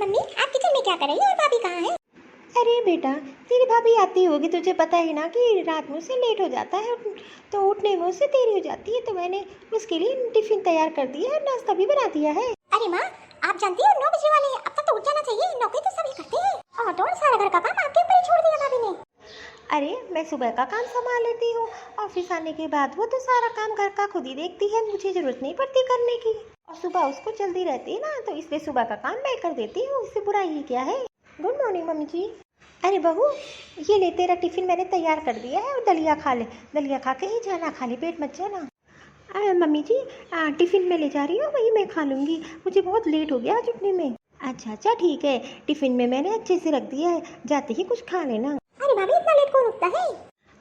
Mummy आप kitchen में क्या कर रही हो और भाभी कहाँ है? अरे बेटा, तेरी भाभी आती होगी, तुझे पता ही ना कि रात में उसे लेट हो जाता है, तो उठने में उससे देरी हो जाती है। तो मैंने उसके लिए टिफिन तैयार कर दिया है, नाश्ता भी बना दिया है। अरे माँ, आप जानती हो 9 बजे वाले हैं, अब तक तो उठ जाना चाहिए, नौकरी तो सभी करते हैं। और तो सारा घर का काम आपके ऊपर ही छोड़ दिया भाभी ने। अरे मैं सुबह का काम संभाल लेती हूँ, ऑफिस आने के बाद वो तो सारा काम घर का खुद ही देखती है, मुझे जरूरत नहीं पड़ती करने की। और सुबह उसको जल्दी रहती है ना, तो इसलिए सुबह का काम मैं कर देती हूँ, इससे बुराई ही क्या है। गुड मॉर्निंग मम्मी जी। अरे बहू, ये ले तेरा टिफिन मैंने तैयार कर दिया है, और दलिया खा ले, दलिया खा के ही जाना, खाली पेट मत जाना। मम्मी जी, टिफिन में ले जा रही हूँ, वही मैं खा लूँगी, मुझे बहुत लेट हो गया आज उठने में। अच्छा अच्छा ठीक है, टिफिन में मैंने अच्छे से रख दिया है, जाते ही कुछ खा लेना। अरे भाभी इतना लेट कौन उठता है?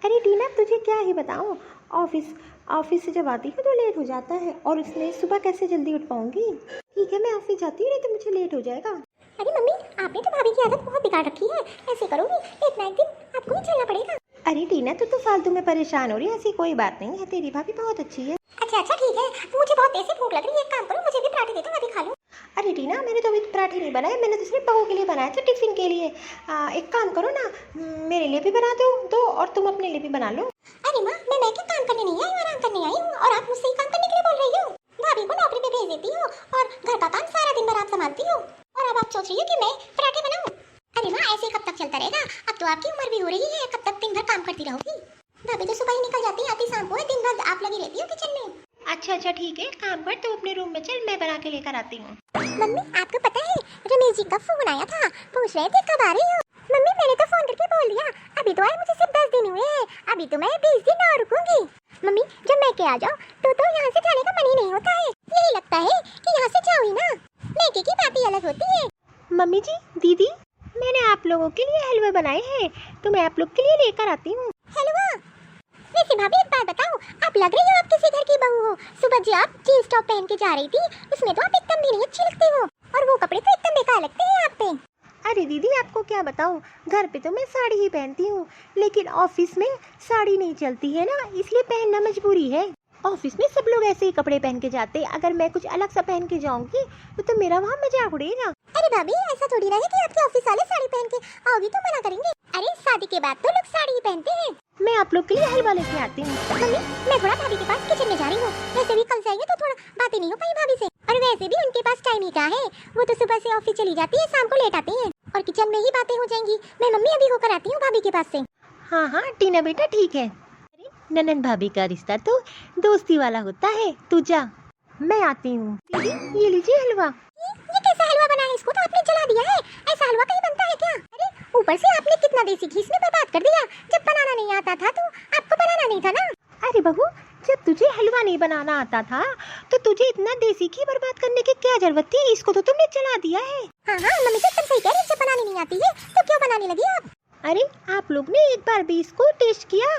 अरे टीना, तुझे क्या ही बताऊँ, ऑफिस से जब आती है तो लेट हो जाता है, और उसमें सुबह कैसे जल्दी उठ पाऊंगी। ठीक है, मैं ऑफिस जाती हूँ, नहीं तो मुझे लेट हो जाएगा। अरे मम्मी, आपने तो भाभी की आदत बहुत बिगाड़ रखी है, ऐसे करोगी एक ना एक दिन आपको ही चलना पड़ेगा। अरे टीना, तू तो फालतू में परेशान हो रही है, ऐसी कोई बात नहीं है, तेरी भाभी बहुत अच्छी है। अच्छा ठीक है, मुझे बहुत तेज से भूख लग रही है, एक काम करो मुझे भी पराठे दे दो, मैं भी खा लूँ। अरे टीना, मैंने तो अभी पराठे नहीं बनाए, मैंने तो सिर्फ बहू के लिए बनाए थे टिफिन के लिए। एक काम करो ना, मेरे लिए भी बना दो और तुम अपने लिए भी बना लो। अरे माँ, मैं क्या काम करने नहीं आई हूँ, आराम करने आई हूँ, और आप मुझसे ही काम करने के लिए बोल रही हो। भाभी को नौकरी पे भेज देती हो और घर का काम सारा दिन भर आप संभालती हो, और अब आप सोच रही हो कि मैं पराठे बनाऊँ? अरे माँ, ऐसे कब तक चलता रहेगा? अब तो आपकी उम्र भी हो रही है, कब तक दिन भर काम करती रहोगी? भाभी तो सुबह ही निकल जाती है, आती शाम को है, दिन भर आप लगी रहती हो किचन में। अच्छा ठीक है, काम कर, तो अपने रूम में चल, मैं बना के लेकर आती हूँ। मम्मी, आपको पता है रमेश जी का फोन आया था, पूछ रहे थे कब आ रही हो। मम्मी, मैंने तो फोन करके बोल दिया, अभी तो आए मुझे सिर्फ 10 दिन हुए हैं, अभी तो मैं 20 दिन और रुकूंगी। मम्मी, जब मैं के आ जाऊँ तो यहाँ से जाने का मन ही नहीं होता है, यही लगता है कि यहाँ से जाओ ही ना। मैके की बात ही अलग होती है। मम्मी जी, दीदी, मैंने आप लोगों के लिए हलवे बनाए हैं, तो मैं आप लोग के लिए लेकर आती हूँ। हलवा? वैसे भाभी एक बात बताओ, आप लग रही हो आप किसी घर की बहू हो। सुबह जो आप जींस टॉप पहन के जा रही थी, उसमें तो आप एकदम भी नहीं अच्छी लगती हो, और वो कपड़े तो एकदम बेकार लगते हैं आप पे। अरे दीदी, आपको क्या बताऊँ, घर पे तो मैं साड़ी ही पहनती हूँ, लेकिन ऑफिस में साड़ी नहीं चलती है ना, इसलिए पहनना मजबूरी है। ऑफिस में सब लोग ऐसे ही कपड़े पहन के जाते हैं, अगर मैं कुछ अलग सा पहन के जाऊंगी तो मेरा वहाँ मजाक उड़ेगा। अरे भाभी, ऐसा थोड़ी ना है कि आपके ऑफिस वाले साड़ी पहन के आओगी तो मना करेंगे। अरे शादी के बाद तो लोग साड़ी ही पहनते हैं। मैं आप लोग के लिए हलवा लेके आती हूँ। मम्मी, मैं थोड़ा भाभी के पास किचन में जा रही हूँ, वैसे भी कल जाएंगे तो थोड़ा बातें नहीं हो पाई भाभी से, और वैसे भी उनके पास टाइम ही क्या है, वो तो सुबह से ऑफिस चली जाती है, शाम को लेट आती है, और किचन में ही बातें हो जाएंगी। मैं मम्मी अभी होकर आती हूँ भाभी के पास से। हाँ टीना बेटा, ठीक है। ननद भाभी का रिश्ता तो दोस्ती वाला होता है, तू जा, मैं आती हूँ। ये लीजिए हलवा। ये कैसा हलवा बना है? इसको तो आपने जला दिया है, ऐसा हलवा कहीं बनता है क्या? अरे ऊपर से आपने कितना देसी घी इसमें बर्बाद कर दिया, जब बनाना नहीं आता था तो आपको बनाना नहीं था ना। अरे बहू, जब तुझे हलवा नहीं बनाना आता था तो तुझे इतना देसी घी बर्बाद करने की क्या जरूरत थी, इसको तो तुमने जला दिया है। हाँ मम्मी तो एकदम सही कह रही है, जब बनानी नहीं आती है तो क्यों बनाने लगी आप? अरे आप लोग ने एक बार भी इसको टेस्ट किया?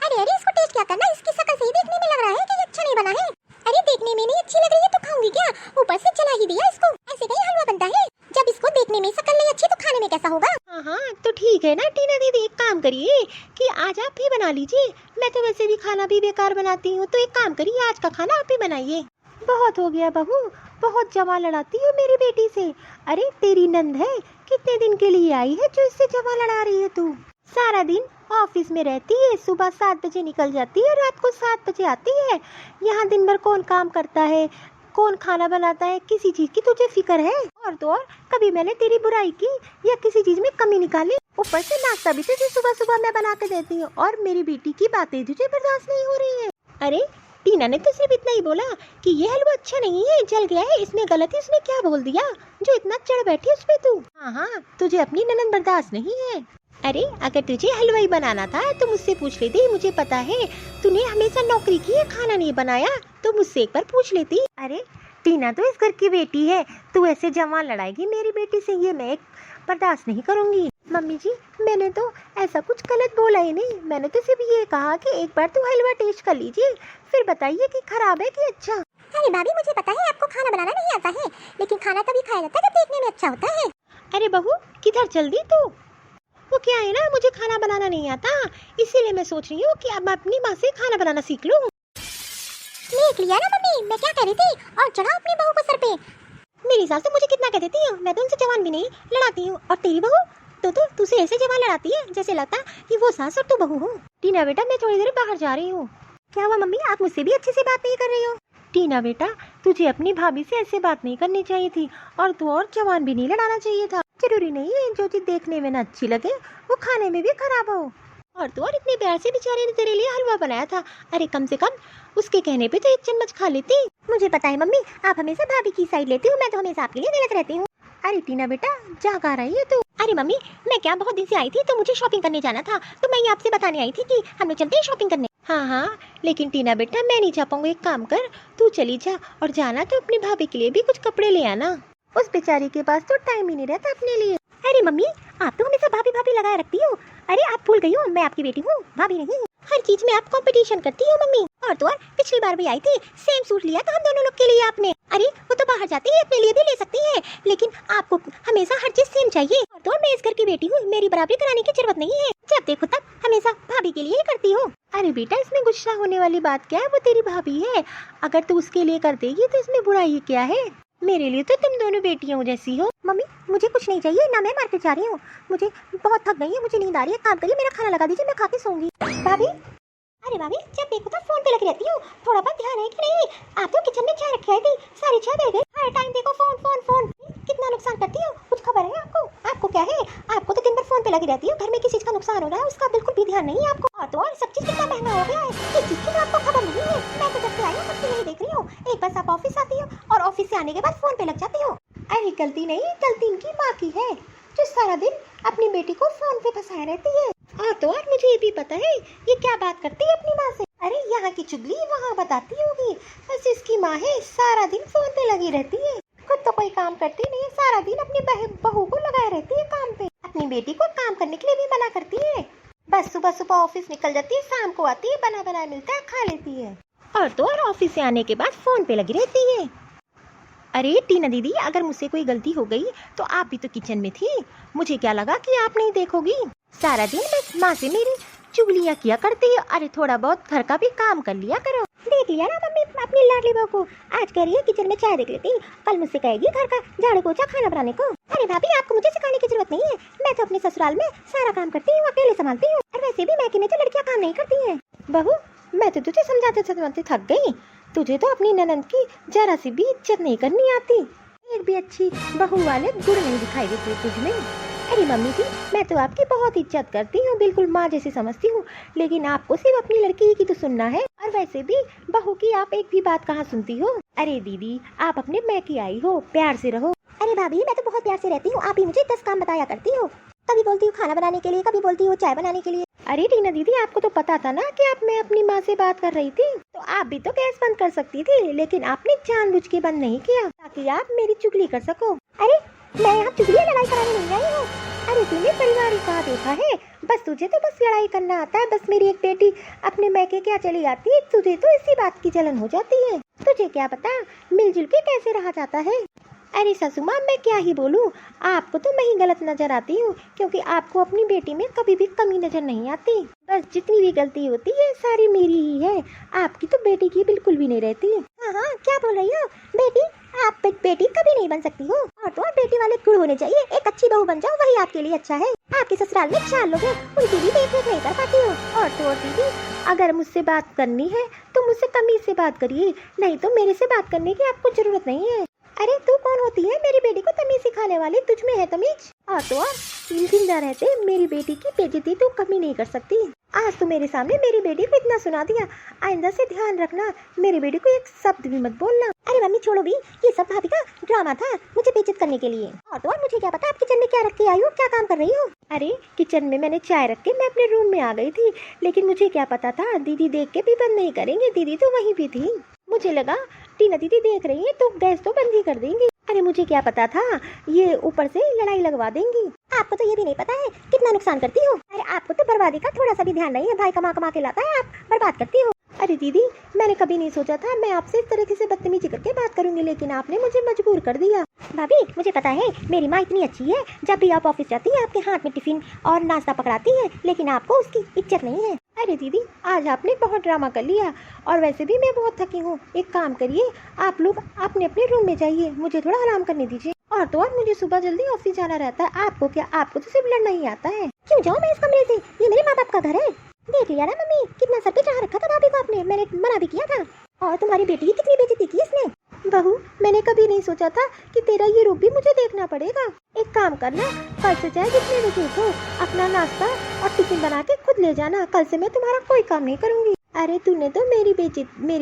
अरे इसको टेस्ट क्या करना, इसकी शक्ल से ही देखने में लग रहा है कि ये अच्छा नहीं बना है। अरे देखने में नहीं अच्छी लग रही है तो खाऊंगी क्या, ऊपर से जला ही दिया इसको, ऐसे कहीं हलवा बनता है? जब इसको देखने में शक्ल नहीं अच्छी तो खाने में कैसा होगा? हाँ तो ठीक है ना टीना दीदी, एक काम करिए कि आज आप ही बना लीजिए, मैं तो वैसे भी खाना भी बेकार बनाती हूँ, तो एक काम करिए आज का खाना आप ही बनाइए। बहुत हो गया बहू, बहुत जवा लड़ाती हो मेरी बेटी से। अरे तेरी नंद है, कितने दिन के लिए आई है जो इससे जवा लड़ा रही है तू? सारा दिन ऑफिस में रहती है, सुबह 7 बजे निकल जाती है, रात को 7 बजे आती है। यहाँ दिन भर कौन काम करता है, कौन खाना बनाता है, किसी चीज की तुझे फिक्र है? और तो और कभी मैंने तेरी बुराई की या किसी चीज में कमी निकाली? ऊपर से नाश्ता भी तुझे सुबह सुबह मैं बना के देती हूँ, और मेरी बेटी की बातें तुझे बर्दाश्त नहीं हो रही है। अरे टीना ने तो सिर्फ इतना ही बोला कि ये हलवा अच्छा नहीं है, जल गया है, इसमें गलती, उसने क्या बोल दिया जो इतना चढ़ बैठी उस पे तू? हाँ तुझे अपनी ननद बर्दाश्त नहीं है। अरे अगर तुझे हलवाई बनाना था तो मुझसे पूछ लेती, मुझे पता है तूने हमेशा नौकरी की है, खाना नहीं बनाया, तो मुझसे एक बार पूछ लेती। अरे टीना तो इस घर की बेटी है, तू ऐसे जवान लड़ाएगी मेरी बेटी से, ये मैं बर्दाश्त नहीं करूंगी। मम्मी जी, मैंने तो ऐसा कुछ गलत बोला ही नहीं, मैंने तो सिर्फ ये कहा कि एक बार तू हलवा टेस्ट कर लीजिए, फिर बताइए कि खराब है कि अच्छा। अरे भाभी, मुझे पता है आपको खाना बनाना नहीं आता है, लेकिन खाना तभी खाया जाता है जब देखने में अच्छा होता है। अरे बहू, किधर चल दी तू? वो क्या है ना, मुझे खाना बनाना नहीं आता, इसीलिए मैं सोच रही हूँ कि अब अपनी माँ से खाना बनाना सीख लूँ। देख लिया ना मम्मी, मैं क्या कह रही थी, और चढ़ा अपनी बहू को सर पे। मेरी सास तो मुझे कितना कह देती है, मैं तो उनसे जवान भी नहीं लड़ाती हूँ। और तेरी बहू तो तुझसे ऐसे जवान लड़ाती है जैसे लगता कि वो सास और तू बहू हो। टीना बेटा मैं थोड़ी देर बाहर जा रही हूँ। क्या हुआ मम्मी, आप मुझसे भी अच्छे से बात नहीं कर रही हो? टीना बेटा तुझे अपनी भाभी से ऐसे बात नहीं करनी चाहिए थी, और तू और जवान भी नहीं लड़ाना चाहिए था। जरूरी नहीं है जो चीज देखने में न अच्छी लगे वो खाने में भी खराब हो। और तू और इतने प्यार से बेचारे ने तेरे लिए हलवा बनाया था, अरे कम से कम उसके कहने पे तो एक चम्मच खा लेती। मुझे पता है मम्मी, आप हमेशा भाभी की साइड लेती हूँ, मैं तो हमेशा आपके लिए गलत रहती हूँ। अरे टीना बेटा जा कहाँ रही है तू? अरे मम्मी मैं क्या, बहुत दिन से आई थी तो मुझे शॉपिंग करने जाना था, तो मैं ये आपसे बताने आई थी कि हम लोग चलते हैं शॉपिंग करने। हाँ, लेकिन टीना बेटा मैं नहीं जा पाऊंगा। एक काम कर, तू चली जा, और जाना तो अपनी भाभी के लिए भी कुछ कपड़े ले आना। उस बेचारी के पास तो टाइम ही नहीं रहता अपने लिए। अरे मम्मी आप तो हमेशा भाभी भाभी लगाए रखती हो। अरे आप भूल गई हो, मैं आपकी बेटी हूँ, भाभी नहीं। हर चीज में आप कंपटीशन करती हो मम्मी। और तो और पिछली बार भी आई थी, सेम सूट लिया था हम दोनों लोग के लिए आपने। अरे वो तो बाहर जाती है, अपने लिए भी ले सकती है, लेकिन आपको हमेशा हर चीज सेम चाहिए। और तो और मैं इस घर की बेटी हूँ, मेरी बराबरी कराने की जरूरत नहीं है। जब देखो तब हमेशा भाभी के लिए ही करती हो। अरे बेटा इसमें गुस्सा होने वाली बात क्या है, वो तेरी भाभी है। अगर तू उसके लिए कर देगी तो इसमें बुराई क्या है? मेरे लिए तो तुम दोनों बेटियों जैसी हो। मम्मी मुझे कुछ नहीं चाहिए, ना मैं मार्केट जा रही हूँ, मुझे बहुत थक गई है, मुझे नींद आ रही है। काम करिए, मेरा खाना लगा दीजिए, मैं खा के सोऊंगी। भाभी, अरे भाभी जब देखो तो फोन पे लगी रहती हूँ, थोड़ा बहुत ध्यान है कि नहीं? आप तो किचन में चाय रखी आई थी, सारी चाय बह गई। हर टाइम देखो फोन फोन फोन, कितना नुकसान करती हो, कुछ खबर है आपको? आपको क्या है, आपको तो दिन भर फोन पे लगी रहती हो। घर में किस चीज का नुकसान हो रहा है उसका बिल्कुल भी ध्यान नहीं है आपको। और तो और सब चीज कितना महंगा हो गया है, इस चीज की तो आपको खबर नहीं है। मैं तो जब से आई हूँ तब से यही देख रही हूँ, एक बस आप ऑफिस आती हो और ऑफिस से आने के बाद फोन पे लग जाती हो। अरे गलती नहीं, गलती इनकी माँ की है जो सारा दिन अपनी बेटी को फोन पे फंसाए रहती है। और तो और मुझे ये भी पता है ये क्या बात करती है अपनी माँ से। अरे यहाँ की चुगली वहाँ बताती होगी, बस इसकी माँ है सारा दिन फोन पे लगी रहती है, खुद तो कोई काम करती नहीं है, सारा दिन अपनी बहू को लगाए रहती है काम पे। अपनी बेटी को काम करने के लिए भी मना करती है। बस सुबह सुबह ऑफिस निकल जाती है, शाम को आती है, बना बनाया मिलता है, खा लेती है। और तो और ऑफिस से आने के बाद फोन पे लगी रहती है। अरे टीना दीदी अगर मुझसे कोई गलती हो गई तो आप भी तो किचन में थी, मुझे क्या लगा कि आप नहीं देखोगी। सारा दिन बस माँ से मेरी चुगलियाँ किया करती है। अरे थोड़ा बहुत घर का भी काम कर लिया करो। देख लिया ना मम्मी अपनी लाडली बहू को, आज कह रही है किचन में चाय देख लेती, कल मुझसे कहेगी घर का झाड़ू पोछा खाना बनाने को। अरे भाभी आपको मुझे सिखाने की जरूरत नहीं है, मैं तो अपने ससुराल में सारा काम करती हूँ, अकेले संभालती हूँ। और वैसे भी मैके में तो लड़कियाँ काम नहीं करती है। बहू मैं तो तुझे समझाते समझाते थक गई, तुझे तो अपनी ननंद की जरा सी भी इज्जत नहीं करनी आती। एक भी अच्छी बहू वाले गुण नहीं दिखाई देते तुझमें। अरे मम्मी जी मैं तो आपकी बहुत इज्जत करती हूँ, बिल्कुल माँ जैसे समझती हूँ, लेकिन आपको सिर्फ अपनी लड़की की तो सुनना है, और वैसे भी बहू की आप एक भी बात कहाँ सुनती हो। अरे दीदी आप अपने मैके आई हो, प्यार से रहो। अरे भाभी मैं तो बहुत प्यार से रहती हूँ, आप ही मुझे 10 काम बताया करती हो, कभी बोलती हूँ खाना बनाने के लिए, कभी बोलती हूँ चाय बनाने के लिए। अरे टीना दीदी आपको तो पता था ना कि आप मैं अपनी माँ से बात कर रही थी, तो आप भी तो गैस बंद कर सकती थी, लेकिन आपने जानबूझ के बंद नहीं किया ताकि आप मेरी चुगली कर सको। अरे मैं यहाँ चुगली लड़ाई कराने नहीं आई हूँ। अरे तूने परिवार का देखा है, बस तुझे तो बस लड़ाई करना आता है। बस मेरी एक बेटी अपने मैके क्या चली आती है, तुझे तो इसी बात की जलन हो जाती है। तुझे क्या पता मिलजुल के कैसे रहा जाता है। अरे ससु माँ मैं क्या ही बोलूँ, आपको तो मैं ही गलत नजर आती हूँ, क्योंकि आपको अपनी बेटी में कभी भी कमी नजर नहीं आती। बस जितनी भी गलती होती है सारी मेरी ही है, आपकी तो बेटी की बिल्कुल भी नहीं रहती। हाँ क्या बोल रही हो बेटी, आप बेटी कभी नहीं बन सकती हो। और तो और बेटी वाले गुण होने चाहिए, एक अच्छी बहू बन जाओ वही आपके लिए अच्छा है। आपके ससुराल में 4 लोग हैं, उनकी भी देख रेख नहीं कर पाती हो। और तो और दीदी अगर मुझसे बात करनी है तो मुझसे तमीज से बात करिए, नहीं तो मेरे से बात करने की आपको जरूरत नहीं है। अरे तू कौन होती है मेरी बेटी को तमीज सिखाने वाली, तुझ में है तमीज। और तो और जिंदा रहते मेरी बेटी की बेइज्जती तो कभी नहीं कर सकती। आज तो मेरे सामने मेरी बेटी को इतना सुना दिया, आइंदा से ध्यान रखना, मेरी बेटी को एक शब्द भी मत बोलना। अरे मम्मी छोड़ो भी, ये सब भाभी का ड्रामा था मुझे बेइज्जत करने के लिए। और तो और मुझे क्या पता आप किचन में क्या रख के आई हो, क्या काम कर रही हो। अरे किचन में मैंने चाय रख के मैं अपने रूम में आ गई थी, लेकिन मुझे क्या पता था दीदी देख के भी बंद नहीं करेंगे, दीदी तो वहीं भी थी। मुझे लगा टीना दीदी देख रही है तो गैस तो बंद ही कर देंगी। अरे मुझे क्या पता था ये ऊपर से लड़ाई लगवा देंगी। आपको तो ये भी नहीं पता है कितना नुकसान करती हो। अरे आपको तो बर्बादी का थोड़ा सा भी ध्यान नहीं है, भाई कमा कमा के लाता है, आप बर्बाद करती हो। अरे दीदी मैंने कभी नहीं सोचा था मैं आपसे इस तरीके से बदतमीजी करके बात करूंगी, लेकिन आपने मुझे मजबूर कर दिया। भाभी मुझे पता है मेरी माँ इतनी अच्छी है, जब भी आप ऑफिस जाती है आपके हाथ में टिफिन और नाश्ता पकड़ाती है, लेकिन आपको उसकी इज्जत नहीं है। अरे दीदी, आज आपने बहुत ड्रामा कर लिया, और वैसे भी मैं बहुत थकी हूँ। एक काम करिए, आप लोग अपने अपने रूम में जाइए, मुझे थोड़ा आराम करने दीजिए। और तो और मुझे सुबह जल्दी ऑफिस जाना रहता है। आपको क्या, आपको तो सिर्फ लड़ना ही आता है। क्यों जाऊँ मैं इस कमरे से? ये मेरे माँ बाप का घर है। देख लिया ना मम्मी, कितना सर पे चढ़ा रखा था भाभी को आपने, मैंने मना भी किया था। और तुम्हारी बेटी की कितनी बेइज्जती की इसने। बहू, मैंने कभी नहीं सोचा था कि तेरा ये रूप भी मुझे देखना पड़ेगा। एक काम करना, कल से चाहे जितने बजे उठो, अपना नाश्ता और टिफिन बना के खुद ले जाना। कल से मैं तुम्हारा कोई काम नहीं करूँगी। अरे तूने तो मेरी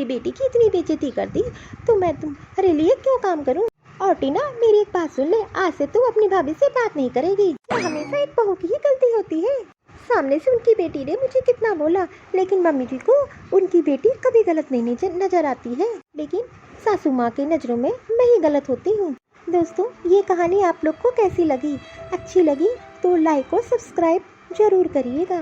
बेटी की इतनी बेइज्जती कर दी, तो मैं तुम्हारे लिए क्यों काम करूँ। और टीना, मेरी एक बात सुन ले, आज से तू अपनी भाभी से बात नहीं करेगी। ये हमेशा एक बहू की ही गलती होती है। सामने से उनकी बेटी ने मुझे कितना बोला, लेकिन मम्मी जी को उनकी बेटी कभी गलत नहीं नजर आती है, लेकिन सासू माँ की नज़रों में मैं ही गलत होती हूँ। दोस्तों, ये कहानी आप लोग को कैसी लगी? अच्छी लगी तो लाइक और सब्सक्राइब जरूर करिएगा।